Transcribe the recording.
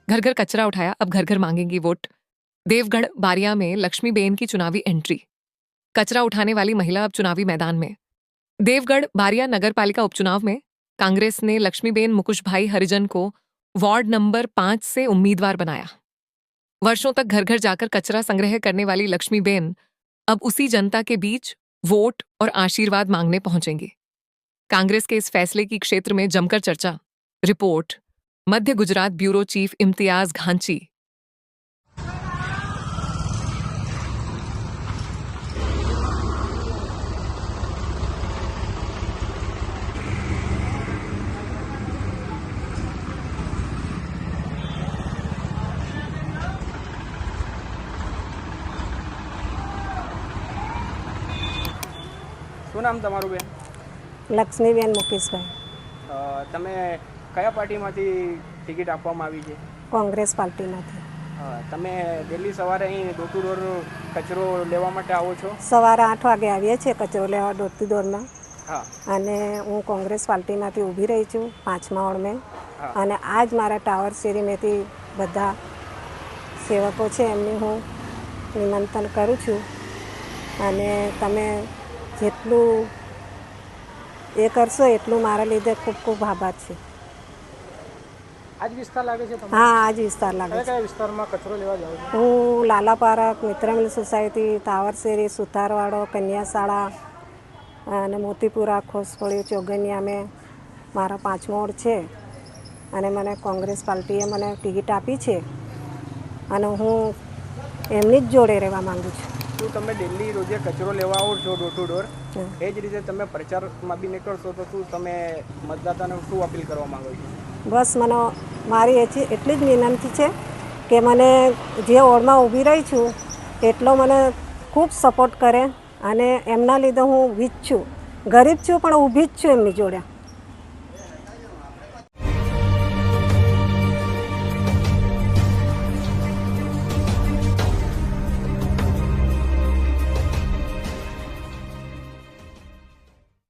घर घर कचरा उठाया, अब घर घर मांगेंगी वोट। देवगढ़ बारिया में लक्ष्मीबेन की चुनावी एंट्री। कचरा उठाने वाली महिला अब चुनावी मैदान में। देवगढ़ बारिया नगर पालिका उपचुनाव में कांग्रेस ने लक्ष्मीबेन मुकुशभाई हरिजन को वार्ड नंबर 5 से उम्मीदवार बनाया। वर्षों तक घर घर जाकर कचरा संग्रह करने वाली लक्ष्मीबेन अब उसी जनता के बीच वोट और आशीर्वाद मांगने पहुंचेंगी। कांग्रेस के इस फैसले की क्षेत्र में जमकर चर्चा। रिपोर्ट मध्य गुजरात ब्यूरो चीफ इम्तियाज घांची। શું નામ તમારું બેન? લક્ષ્મીબેન મુકેશભાઈ. તમે કયા પાર્ટીમાંથી ટિકિટ આપવામાં આવી છે? કોંગ્રેસ પાર્ટીમાંથી. તમે ડેલી સવારે અહીં ડોર ટુ ડોર કચરો લેવા માટે આવો છો? સવારે 8 વાગે આવીએ છીએ કચરો લેવા ડોર ટુ ડોરમાં. હા. અને હું કોંગ્રેસ પાર્ટીમાંથી ઊભી રહી છું 5મા વોર્ડમાં. અને આજ મારા ટાવર શેરીમાંથી બધા સેવકો છે એમની હું નિમંત્રણ કરું છું. અને તમે જેટલું એ કરશો એટલું મારા લીધે ખૂબ ખૂબ આભાર છે. આજ વિસ્તાર લાગે છે તમારો? હા, આજ વિસ્તાર લાગે છે. કયા વિસ્તારમાં કચરો લેવા જાઓ છો? હું લાલા પાર્ક, મિત્રમિલ સોસાયટી, ટાવર શેરી, સુતારવાડો, કન્યા શાળા અને મોતીપુરા, ખોસપોળી, ચોગનિયામાં મારા 5મો વોર્ડ છે. અને મને કોંગ્રેસ પાર્ટીએ મને ટિકિટ આપી છે અને હું એમની જ જોડે રહેવા માગું છું. શું તમે ડેલી રોજે કચરો લેવા આવો છો ડોર ટુ ડોર? એ જ રીતે તમે પ્રચારમાં બી નીકળશો તો શું તમે મતદાતાને શું અપીલ કરવા માંગો છો? બસ મને મારી એટલી જ વિનંતી છે કે મને જે વોર્ડમાં ઊભી રહી છું એટલો મને ખૂબ સપોર્ટ કરે. અને એમના લીધે હું વીજ છું, ગરીબ છું પણ ઊભી જ છું એમની જોડે.